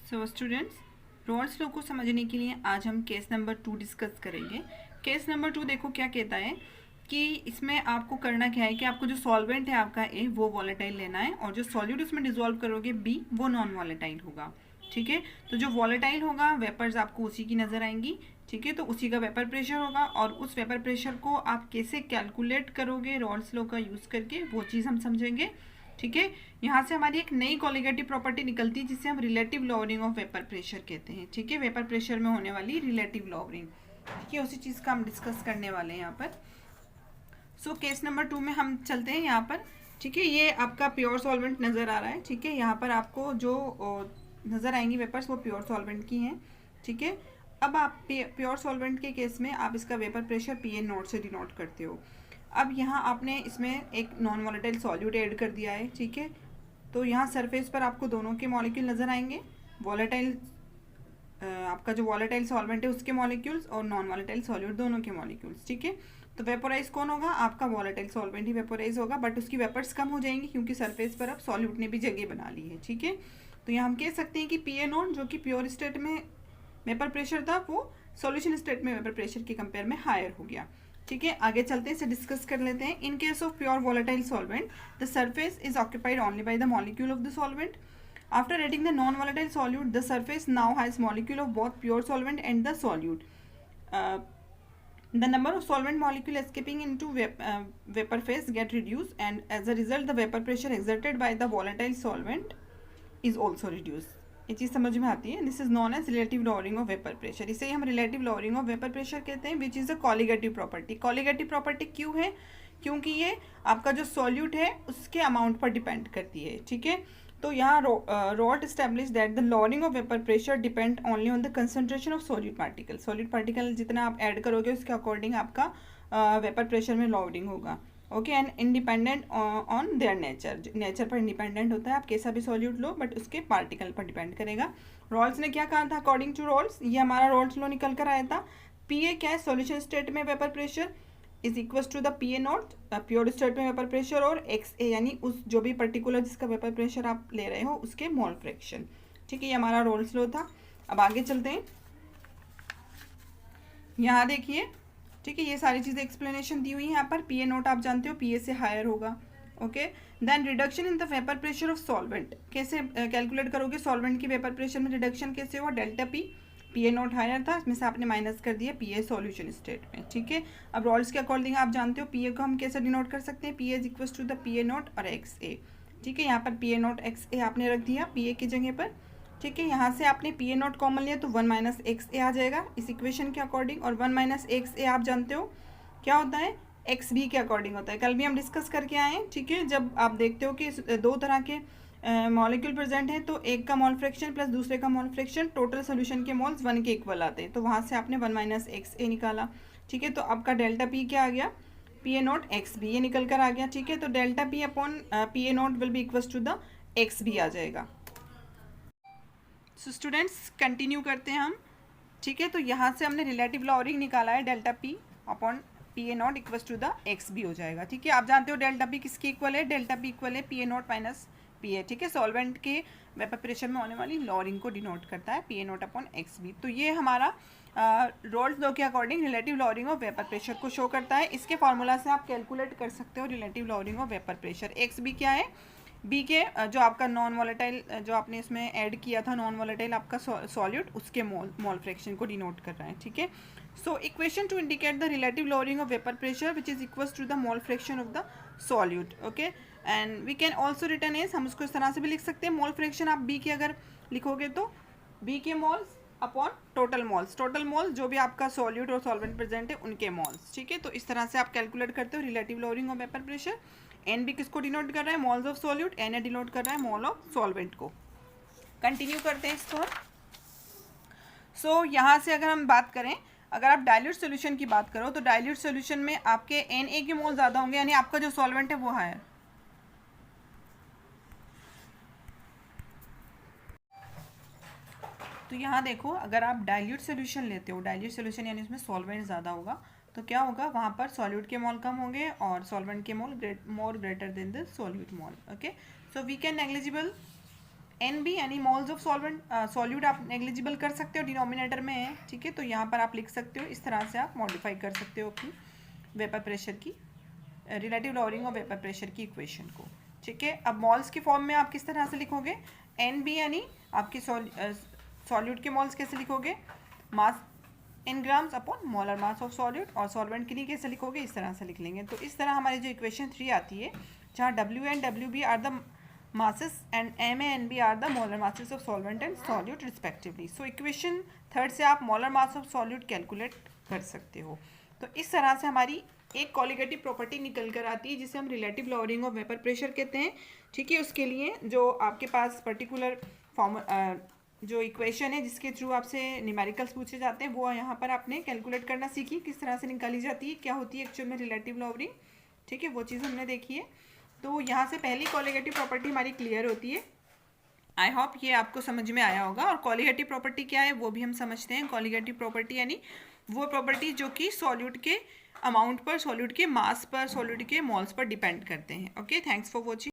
So students, roles law को समझने के लिए आज हम केस नंबर 2 डिस्कस करेंगे। केस नंबर 2 देखो क्या कहता है कि इसमें आपको करना क्या है कि आपको जो सॉल्वेंट है आपका ए वो वॉलेटाइल लेना है और जो सॉल्यूट उसमें डिजोल्व करोगे बी वो नॉन वॉलेटाइल होगा। ठीक है, तो जो वॉलेटाइल होगा वेपर्स आपको उसी की नज़र आएंगी। ठीक है, तो उसी का वेपर प्रेशर होगा और उस वेपर प्रेशर को आप कैसे कैलकुलेट करोगे रोल्स लॉ का यूज़ करके वो चीज़ हम समझेंगे। ठीक है, यहाँ से हमारी एक नई कॉलिगेटिव प्रॉपर्टी निकलती है जिसे हम relative lowering of vapour pressure कहते हैं। ठीक है, वेपर प्रेशर में होने वाली रिलेटिव लॉवरिंग, ठीक है, उसी चीज़ का हम डिस्कस करने वाले हैं यहाँ पर। सो केस नंबर 2 में हम चलते हैं यहाँ पर। ठीक है, ये आपका प्योर सॉल्वेंट नज़र आ रहा है। ठीक है, यहाँ पर आपको जो नज़र आएंगी वेपर्स वो प्योर सॉल्वेंट की हैं। ठीक है, अब आप प्योर सॉल्वेंट के केस में आप इसका वेपर प्रेशर PN0 से डिनोट करते हो। अब यहाँ आपने इसमें एक नॉन वॉलेटाइल सॉल्यूट ऐड कर दिया है। ठीक है, तो यहाँ सरफेस पर आपको दोनों के मॉलिक्यूल नज़र आएंगे, वॉलेटाइल आपका जो वॉलेटाइल सॉल्वेंट है उसके मॉलिक्यूल्स और नॉन वॉलेटाइल सॉल्यूट दोनों के मॉलिक्यूल्स। ठीक है, तो वेपोराइज कौन होगा? आपका वॉलेटाइल सॉल्वेंट ही वेपोराइज होगा, बट उसकी वेपर्स कम हो जाएंगी क्योंकि सरफेस पर अब सॉल्यूट ने भी जगह बना ली है। ठीक है, तो यहाँ हम कह सकते हैं कि PN0 जो कि प्योर स्टेट में वेपर प्रेशर था वो सॉल्यूशन स्टेट में वेपर प्रेशर के कंपेयर में हायर हो गया। ठीक है, आगे चलते हैं, इसे डिस्कस कर लेते हैं। In case of pure volatile solvent the surface is occupied only by the molecule of the solvent. After adding the non-volatile solute, the surface now has molecule of both pure solvent and the solute. The number of solvent molecule escaping into vapor phase get reduced, and as a result, the vapor pressure exerted by the volatile solvent is also reduced. ये चीज़ समझ में आती है। This is known as relative lowering of vapour pressure. इसे हम relative lowering of vapour pressure कहते हैं, which is a colligative property. Colligative property क्यों है? क्योंकि ये आपका जो सॉल्यूट है उसके अमाउंट पर डिपेंड करती है। ठीक है, तो यहाँ Raoult establish that the lowering of vapour pressure depend only on the concentration of solute particle. Solute particle जितना आप ऐड करोगे उसके अकॉर्डिंग आपका वेपर प्रेशर में लॉवरिंग होगा। Okay, and independent on their nature, nature पर इंडिपेंडेंट होता है। आप कैसा भी सॉल्यूट लो बट उसके पार्टिकल पर डिपेंड करेगा। रॉल्स ने क्या कहा था? अकॉर्डिंग टू रॉल्स, ये हमारा रॉल्स लॉ निकल कर आया था। PA क्या है? सॉल्यूशन स्टेट में vapour pressure is equal to the PA0 pure state में वेपर प्रेशर और XA यानी उस जो भी पर्टिकुलर जिसका वेपर प्रेशर आप ले रहे हो उसके मोल फ्रैक्शन। ठीक है, ये हमारा रोल्स लॉ था। अब आगे चलते हैं, यहाँ देखिए। ठीक है, ये सारी चीज़ें एक्सप्लेनेशन दी हुई है यहाँ पर। PA0 आप जानते हो PA से हायर होगा। Okay, then reduction in the vapour pressure of solvent, कैसे कैलकुलेट करोगे? सॉल्वेंट की वेपर प्रेशर में रिडक्शन कैसे हुआ? डेल्टा P, PA0 हायर था, इसमें से आपने माइनस कर दिया PA सॉल्यूशन स्टेट में। ठीक है, अब रॉल्स के अकॉर्डिंग आप जानते हो PA को हम कैसे डिनोट कर सकते हैं? PA is equal to the PA0 और XA। ठीक है, यहाँ पर PA0 XA आपने रख दिया PA की जगह पर। ठीक है, यहाँ से आपने PA0 कॉमन लिया तो 1 माइनस XA आ जाएगा इस इक्वेशन के अकॉर्डिंग, और 1 माइनस XA आप जानते हो क्या होता है? XB के अकॉर्डिंग होता है। कल भी हम डिस्कस करके आए हैं। ठीक है, जब आप देखते हो कि दो तरह के मॉलिक्यूल प्रेजेंट हैं तो एक का मोल फ्रैक्शन प्लस दूसरे का मोल फ्रैक्शन टोटल सोल्यूशन के मोल्स 1 के इक्वल आते हैं, तो वहाँ से आपने 1 माइनस XA निकाला। ठीक है, तो आपका डेल्टा P क्या आ गया? PA0 XB, ये निकल कर आ गया। ठीक है, तो delta P upon PA0 will be equal to the XB आ जाएगा। सो स्टूडेंट्स कंटिन्यू करते हैं हम। ठीक है, तो यहाँ से हमने रिलेटिव लॉवरिंग निकाला है, delta P upon PA0 equal to the XB हो जाएगा। ठीक है, आप जानते हो डेल्टा P किसके इक्वल है? डेल्टा P इक्वल है PA0 माइनस PA। ठीक है, सॉल्वेंट के वेपर प्रेशर में होने वाली लॉवरिंग को डिनोट करता है PA0 अपॉन XB। तो ये हमारा रोल्स लॉ के according relative lowering of vapour pressure को शो करता है। इसके फार्मूला से आप कैलकुलेट कर सकते हो relative lowering of vapour pressure. XB क्या है? बी के जो आपका नॉन वॉलेटाइल जो आपने इसमें ऐड किया था नॉन वॉलेटाइल आपका सॉल्यूट उसके मोल फ्रैक्शन को डिनोट कर रहा है। ठीक है, so equation two indicate the relative lowering of vapour pressure which is equal to the mole fraction of the solute. Okay, and we can also written as, हम उसको इस तरह से भी लिख सकते हैं। मोल फ्रैक्शन आप बी के अगर लिखोगे तो बी के moles upon total moles, total moles जो भी आपका सॉल्यूट और सॉल्वेंट प्रेजेंट है उनके मोल्स। ठीक है, तो इस तरह से आप कैलकुलेट करते हो relative lowering of vapour pressure. N B किसको डिनोट कर रहा है? Moles of solute. N A denote कर रहा है मोल ऑफ सॉल्वेंट को। कंटिन्यू करते हैं इसको। सो यहाँ से अगर हम बात करें, अगर आप डाइल्यूट सोल्यूशन की बात करो तो डाइल्यूट सोल्यूशन में आपके Na के मोल ज़्यादा होंगे, यानी आपका जो सॉल्वेंट है वो हायर। तो यहाँ देखो, अगर आप डाइल्यूट सोल्यूशन लेते हो, डाइल्यूट सोल्यूशन यानी उसमें सॉल्वेंट ज़्यादा होगा, तो क्या होगा? वहाँ पर सॉल्यूट के मोल कम होंगे और सॉल्वेंट के mole more greater than the solute mole. Okay, so we can negligible NB यानी मोल्स ऑफ सॉल्वेंट सॉल्यूट आप नेग्लिजिबल कर सकते हो, डिनोमिनेटर में है, ठीक है। तो यहाँ पर आप लिख सकते हो, इस तरह से आप मॉडिफाई कर सकते हो अपनी वेपर प्रेशर की रिलेटिव लॉवरिंग और वेपर प्रेशर की इक्वेशन को, ठीक है। अब मॉल्स की फॉर्म में आप किस तरह से लिखोगे, NB यानी आपकी सॉल्यूट के मॉल्स कैसे लिखोगे, mass in grams upon molar mass of solute, और सॉल्वेंट के लिए कैसे लिखोगे, इस तरह से लिख लेंगे। तो इस तरह हमारी जो इक्वेशन 3 आती है, जहाँ W and WB are the masses and Ma and Nb are the molar masses of solvent and solute respectively. So equation third से आप molar mass of solute calculate कर सकते हो। तो इस तरह से हमारी एक कॉलिगेटिव प्रॉपर्टी निकल कर आती है जिसे हम relative lowering of vapour pressure कहते हैं, ठीक है। उसके लिए जो आपके पास पर्टिकुलर फॉर्म जो इक्वेशन है जिसके थ्रू आपसे न्यूमेरिकल्स पूछे जाते हैं वो यहाँ पर आपने कैलकुलेट करना सीखी, किस तरह से निकाली जाती है, क्या होती है एक्चुअल में रिलेटिव लॉवरिंग, ठीक है। वो चीज़ हमने देखी है। तो यहाँ से पहली कॉलिगेटिव प्रॉपर्टी हमारी क्लियर होती है। आई होप ये आपको समझ में आया होगा। और कॉलिगेटिव प्रॉपर्टी क्या है वो भी हम समझते हैं। कॉलिगेटिव प्रॉपर्टी यानी वो प्रॉपर्टी जो कि सॉल्यूट के अमाउंट पर, सॉल्यूट के मास पर, सॉल्यूट के मॉल्स पर डिपेंड करते हैं। Okay, thanks for watching.